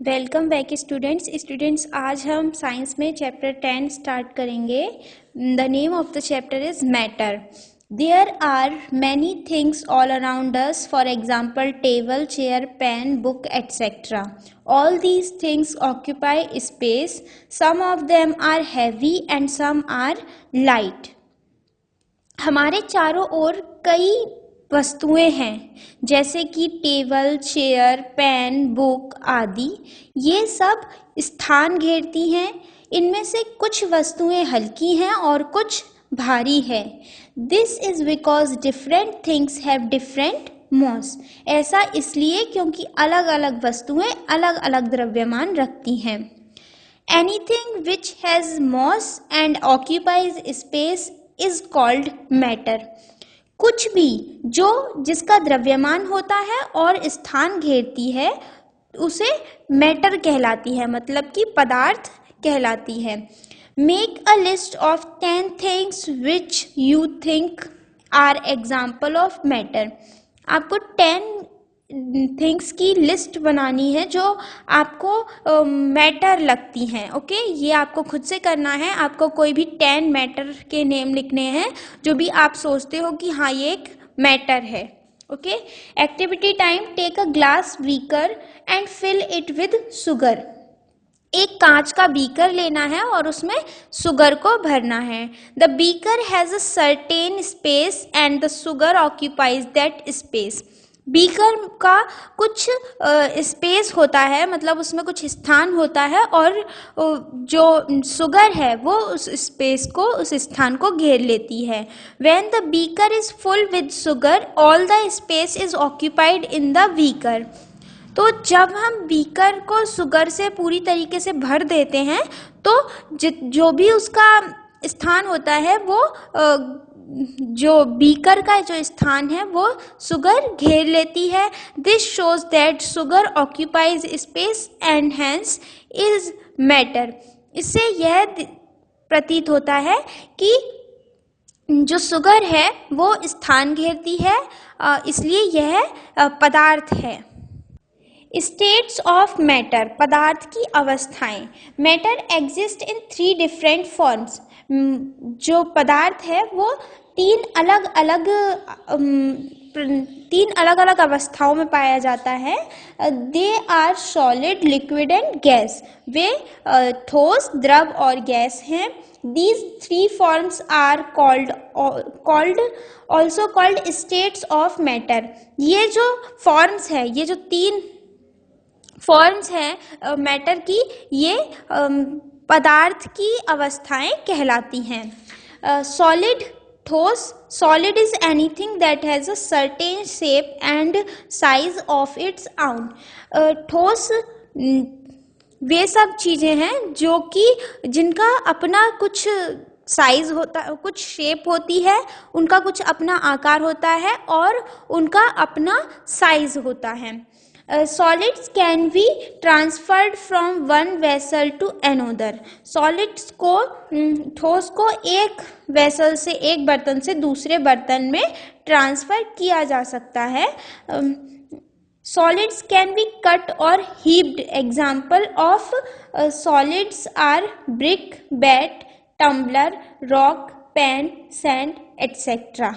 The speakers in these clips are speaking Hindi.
वेलकम बैक स्टूडेंट्स आज हम साइंस में चैप्टर 10 स्टार्ट करेंगे। The name of the chapter is matter. There are many things all around us, for example table, chair, pen, book etcetera. All these things occupy space, some of them are heavy and some are light. हमारे चारों ओर कई वस्तुएं हैं जैसे कि टेबल, चेयर, पेन, बुक आदि। ये सब स्थान घेरती हैं। इनमें से कुछ वस्तुएं हल्की हैं और कुछ भारी है। This is because different things have different mass. ऐसा इसलिए क्योंकि अलग अलग वस्तुएं अलग अलग द्रव्यमान रखती हैं। Anything which has mass and occupies space is called matter. कुछ भी जो जिसका द्रव्यमान होता है और स्थान घेरती है उसे मैटर कहलाती है, मतलब कि पदार्थ कहलाती है। Make a list of 10 things which you think are example of matter. आपको 10 थिंग्स की लिस्ट बनानी है जो आपको मैटर लगती हैं। ओके, ये आपको खुद से करना है। आपको कोई भी 10 मैटर के नेम लिखने हैं जो भी आप सोचते हो कि हाँ ये एक मैटर है। Okay, activity time. Take a glass beaker and fill it with sugar. एक कांच का बीकर लेना है और उसमें शुगर को भरना है। The beaker has a certain space and the sugar occupies that space. Beaker का कुछ स्पेस होता है, मतलब उसमें कुछ स्थान होता है और जो शुगर है वो उस स्पेस को, उस स्थान को घेर लेती है। When the beaker is full with sugar all the space is occupied in the beaker. तो जब हम बीकर को शुगर से पूरी तरीके से भर देते हैं तो जो भी उसका स्थान होता है वो जो बीकर का जो स्थान है वो शुगर घेर लेती है। This shows that sugar occupies space and hence is matter. इससे यह प्रतीत होता है कि जो शुगर है वो स्थान घेरती है, इसलिए यह पदार्थ है। स्टेट्स ऑफ मैटर, पदार्थ की अवस्थाएं। Matter exist in 3 different forms. जो पदार्थ है वो तीन अलग अलग अवस्थाओं में पाया जाता है। They are solid, liquid and gas. वे ठोस, द्रव और गैस हैं। These 3 forms are also called states of matter। ये जो forms है, ये जो 3 फॉर्म्स हैं मैटर की, ये पदार्थ की अवस्थाएं कहलाती हैं। सॉलिड, ठोस। Solid is anything that has a certain shape and size of its own. ठोस वे सब चीजें हैं जो कि जिनका अपना कुछ साइज होता, कुछ शेप होती है, उनका कुछ अपना आकार होता है और उनका अपना साइज होता है। Solids can be transferred from one vessel to another. Solids को, ठोस को एक वेसल से, एक बर्तन से दूसरे बर्तन में ट्रांसफर किया जा सकता है। सॉलिड्स कैन बी कट और heaped. Example of solids are brick, bat, tumbler, rock, pen, sand etcetera.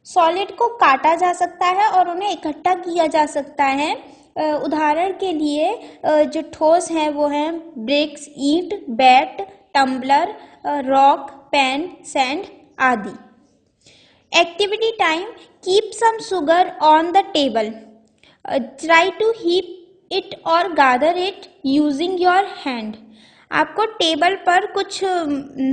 Solid को काटा जा सकता है और उन्हें इकट्ठा किया जा सकता है। उदाहरण के लिए जो ठोस हैं वो हैं ब्रिक्स, ईंट, bat, tumbler, rock, pen, sand आदि। Activity time. Keep some sugar on the table. Try to heap it और gather it using your hand. आपको टेबल पर कुछ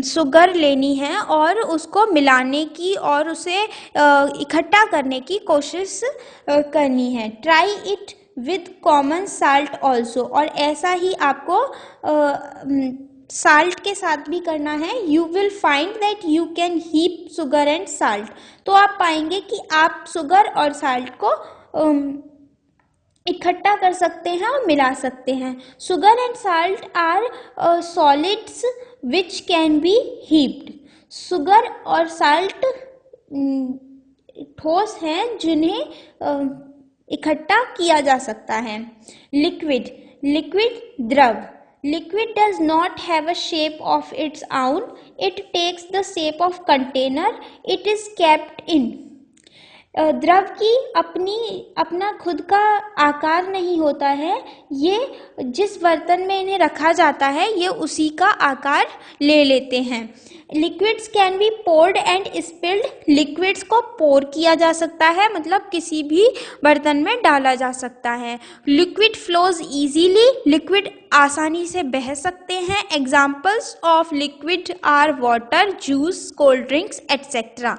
शुगर लेनी है और उसको मिलाने की और उसे इकट्ठा करने की कोशिश करनी है। Try it with common salt also. और ऐसा ही आपको साल्ट के साथ भी करना है। You will find that you can heap sugar and salt. तो आप पाएंगे कि आप शुगर और साल्ट को इकट्ठा कर सकते हैं और मिला सकते हैं। Sugar and salt are solids which can be heaped. Sugar और साल्ट ठोस हैं जिन्हें इकट्ठा किया जा सकता है। लिक्विड, लिक्विड द्रव, liquid does not have a shape of its own, it takes the shape of container it is kept in। द्रव की अपना खुद का आकार नहीं होता है, ये जिस बर्तन में इन्हें रखा जाता है ये उसी का आकार ले लेते हैं। Liquids can be poured and spilled, liquids को पोर किया जा सकता है, मतलब किसी भी बर्तन में डाला जा सकता है। लिक्विड फ्लोज इजीली, लिक्विड आसानी से बह सकते हैं। Examples of liquid are water, juice, cold drinks etcetera.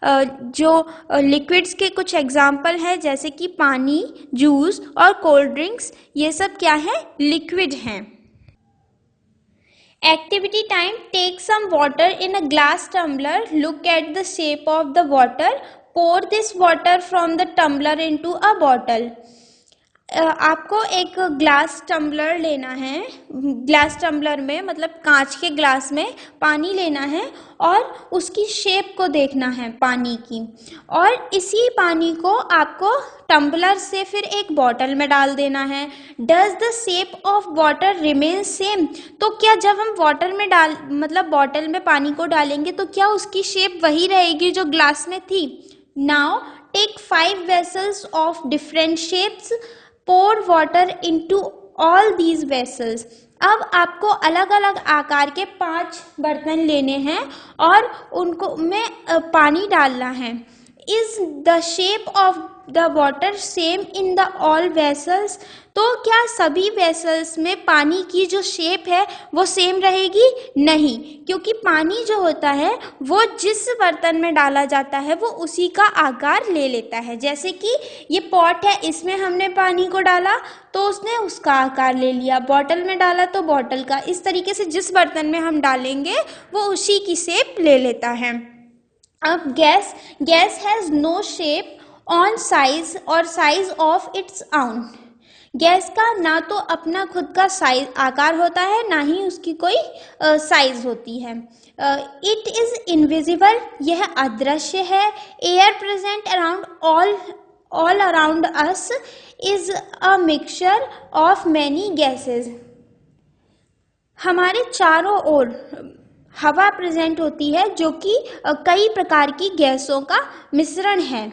जो लिक्विड्स के कुछ एग्जाम्पल हैं जैसे कि पानी, जूस और कोल्ड ड्रिंक्स, ये सब क्या है, लिक्विड हैं। Activity time, take some water in a glass tumbler, look at the shape of the water, pour this water from the tumbler into a bottle. आपको एक ग्लास टम्बलर लेना है, ग्लास टम्बलर में मतलब कांच के ग्लास में पानी लेना है और उसकी शेप को देखना है पानी की, और इसी पानी को आपको टम्बलर से फिर एक बॉटल में डाल देना है। Does the shape of water remain same, तो क्या जब हम वाटर में बॉटल में पानी को डालेंगे तो क्या उसकी शेप वही रहेगी जो ग्लास में थी। Now take 5 vessels of different shapes, pour water into all these vessels। अब आपको अलग अलग आकार के 5 बर्तन लेने हैं और उनको में पानी डालना है। Is the shape of the water same in the all vessels? तो क्या सभी वेसल्स में पानी की जो शेप है वो सेम रहेगी? नहीं, क्योंकि पानी जो होता है वो जिस बर्तन में डाला जाता है वो उसी का आकार ले लेता है। जैसे कि ये पॉट है, इसमें हमने पानी को डाला तो उसने उसका आकार ले लिया, बॉटल में डाला तो बॉटल का। इस तरीके से जिस बर्तन में हम डालेंगे वो उसी की शेप ले लेता है। अब gas has no shape on size और size of its own. Gas का ना तो अपना खुद का साइज आकार होता है, ना ही उसकी कोई साइज होती है। इट इज़ इनविजिबल, यह अदृश्य है। Air present around all around us is a mixture of many gases. हमारे चारों ओर हवा प्रेजेंट होती है जो कि कई प्रकार की गैसों का मिश्रण है।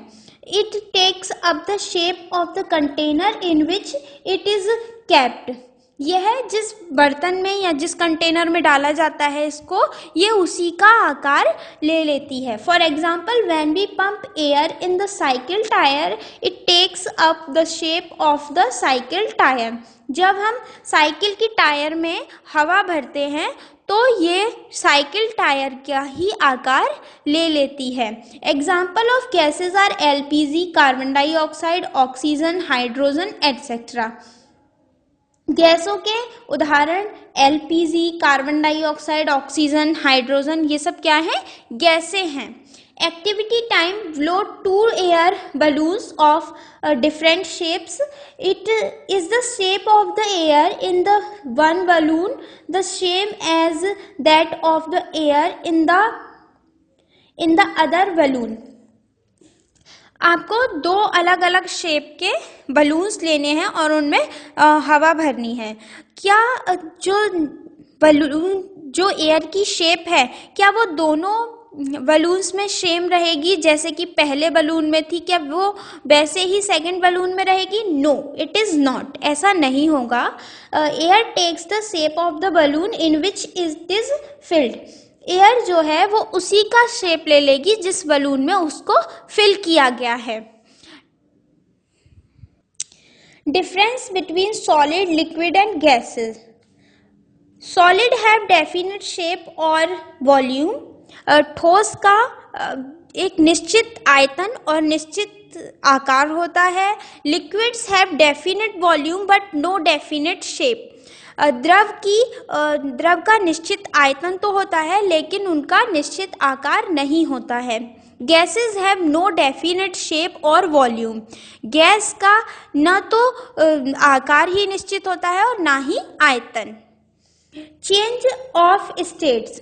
It takes up the shape of the container in which it is kept. यह जिस बर्तन में या जिस कंटेनर में डाला जाता है इसको, ये उसी का आकार ले लेती है। For example, when we pump air in the cycle tyre it takes up the shape of the cycle tyre. जब हम साइकिल की टायर में हवा भरते हैं तो ये साइकिल टायर का ही आकार ले लेती है। Example of gases are LPG, carbon dioxide, oxygen, hydrogen etcetera. गैसों के उदाहरण LPG, carbon dioxide, oxygen, hydrogen, ये सब क्या है, गैसें हैं। Activity time, blow 2 air balloons of different shapes. It is the shape of the air in the one balloon the same as that of the air in the other balloon। आपको 2 अलग अलग शेप के बलून्स लेने हैं और उनमें हवा भरनी है। क्या जो एयर की शेप है क्या वो दोनों बलून्स में सेम रहेगी जैसे कि पहले बलून में थी? क्या वो वैसे ही सेकंड बलून में रहेगी? नो, इट इज़ नॉट, ऐसा नहीं होगा। Air takes the shape of the balloon in which it is filled. Air जो है वो उसी का शेप ले लेगी जिस बलून में उसको फिल किया गया है। Difference between solid, liquid and gases. Solid have definite shape और वॉल्यूम। ठोस का एक निश्चित आयतन और निश्चित आकार होता है। Liquids have definite volume but no definite shape. द्रव का निश्चित आयतन तो होता है लेकिन उनका निश्चित आकार नहीं होता है। Gases have no definite shape और वॉल्यूम। गैस का न तो आकार ही निश्चित होता है और ना ही आयतन। Change of states.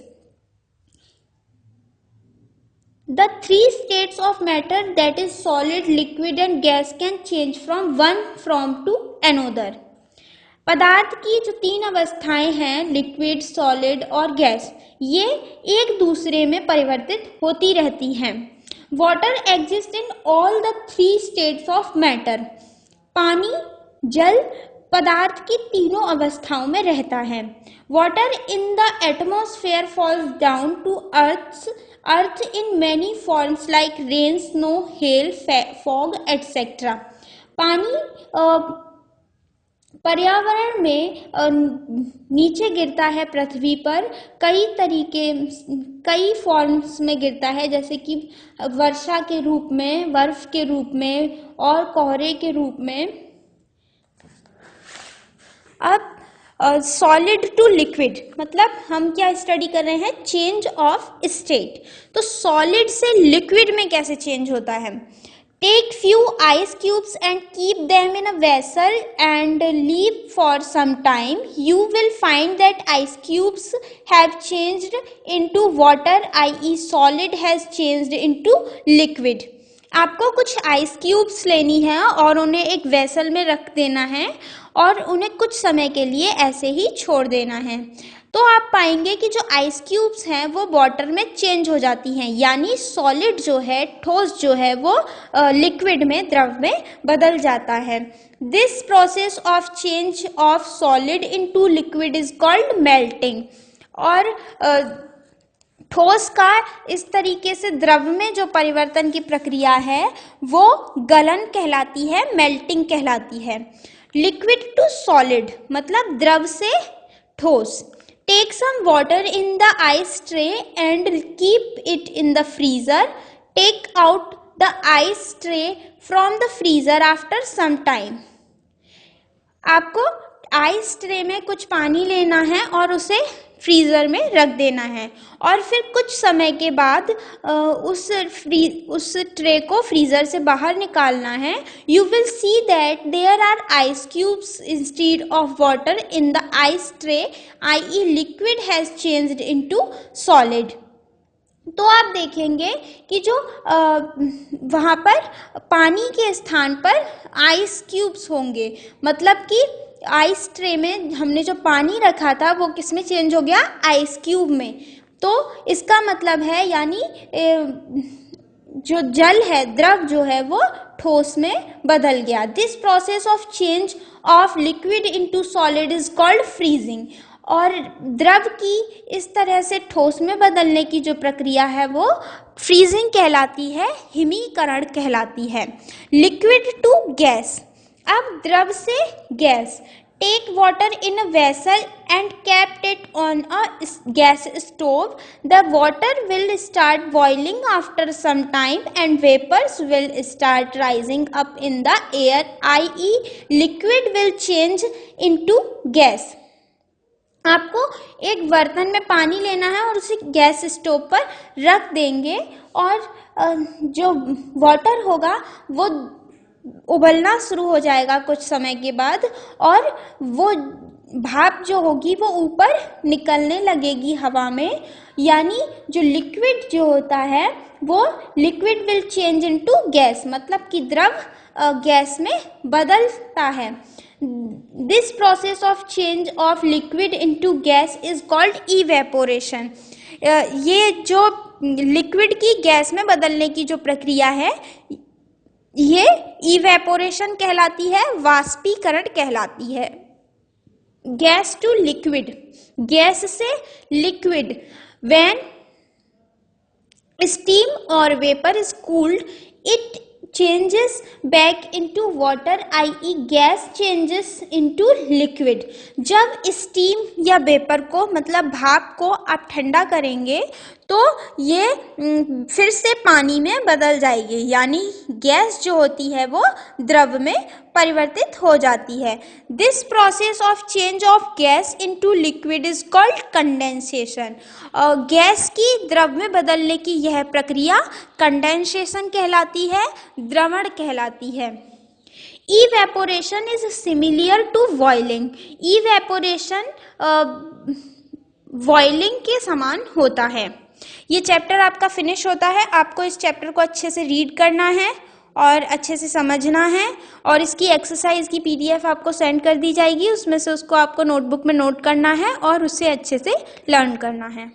The three states of matter, that is solid, liquid and gas, can change from one form to another. पदार्थ की जो तीन अवस्थाएं हैं, लिक्विड, सॉलिड और गैस, ये एक दूसरे में परिवर्तित होती रहती हैं. Water exist in all the three states of matter. पानी, जल, पदार्थ की तीनों अवस्थाओं में रहता है. Water in the atmosphere falls down to earth in many forms like rain, snow, hail, fog etcetera. पानी पर्यावरण में नीचे गिरता है पृथ्वी पर, कई फॉर्म्स में गिरता है, जैसे कि वर्षा के रूप में, बर्फ के रूप में और कोहरे के रूप में. अब सॉलिड टू लिक्विड, मतलब हम क्या स्टडी कर रहे हैं, चेंज ऑफ स्टेट. तो सॉलिड से लिक्विड में कैसे चेंज होता है. Take few ice cubes and keep them in a vessel and leave for some time. You will find that ice cubes have changed into water, i.e. solid has changed into liquid. आपको कुछ आइस क्यूब्स लेनी है और उन्हें एक वेसल में रख देना है और उन्हें कुछ समय के लिए ऐसे ही छोड़ देना है. तो आप पाएंगे कि जो आइस क्यूब्स हैं वो वाटर में चेंज हो जाती हैं, यानी सॉलिड जो है, ठोस जो है, वो लिक्विड में, द्रव में बदल जाता है. This process of change of solid into liquid is called melting. और ठोस का इस तरीके से द्रव में जो परिवर्तन की प्रक्रिया है वो गलन कहलाती है, मेल्टिंग कहलाती है. लिक्विड टू सॉलिड मतलब द्रव से ठोस. Take some water in the ice tray and keep it in the freezer. Take out the ice tray from the freezer after some time. आपको आइस ट्रे में कुछ पानी लेना है और उसे फ्रीज़र में रख देना है और फिर कुछ समय के बाद उस ट्रे को फ्रीज़र से बाहर निकालना है. You will see that there are ice cubes instead of water in the ice tray, i.e. Liquid has changed into solid. तो आप देखेंगे कि जो वहाँ पर पानी के स्थान पर आइस क्यूब्स होंगे, मतलब कि आइस ट्रे में हमने जो पानी रखा था वो किस में चेंज हो गया, आइस क्यूब में. तो इसका मतलब है यानी जो जल है, द्रव जो है वो ठोस में बदल गया. This process of change of liquid into solid is called freezing. और द्रव की इस तरह से ठोस में बदलने की जो प्रक्रिया है वो फ्रीजिंग कहलाती है, हिमीकरण कहलाती है. Liquid to gas. अब द्रव से gas. Take water in a vessel and kept it on a gas stove. The water will start boiling after some time and vapors will start rising up in the air, i.e. liquid will change into gas. आपको एक बर्तन में पानी लेना है और उसे गैस स्टोव पर रख देंगे और जो वाटर होगा वो उबलना शुरू हो जाएगा कुछ समय के बाद और वो भाप जो होगी वो ऊपर निकलने लगेगी हवा में, यानी जो लिक्विड जो होता है वो liquid will change into gas, मतलब कि द्रव गैस में बदलता है. This process of change of liquid into gas is called evaporation. ये जो लिक्विड की गैस में बदलने की जो प्रक्रिया है ये इवेपोरेशन कहलाती है, वाष्पीकरण कहलाती है. Gas to liquid. गैस से लिक्विड. व्हेन स्टीम और vapour is cooled it changes back into water, i.e. Gas changes into liquid. जब स्टीम या वेपर को मतलब भाप को आप ठंडा करेंगे तो ये फिर से पानी में बदल जाएगी, यानी गैस जो होती है वो द्रव में परिवर्तित हो जाती है. This process of change of gas into liquid is called condensation. Gas की द्रव में बदलने की यह प्रक्रिया कंडेंसेशन कहलाती है, द्रवण कहलाती है. Evaporation is similar to boiling. Evaporation boiling के समान होता है. ये चैप्टर आपका फिनिश होता है। आपको इस चैप्टर को अच्छे से रीड करना है और अच्छे से समझना है, और इसकी एक्सरसाइज की PDF आपको सेंड कर दी जाएगी। उसमें से उसको आपको नोटबुक में नोट करना है और उससे अच्छे से लर्न करना है।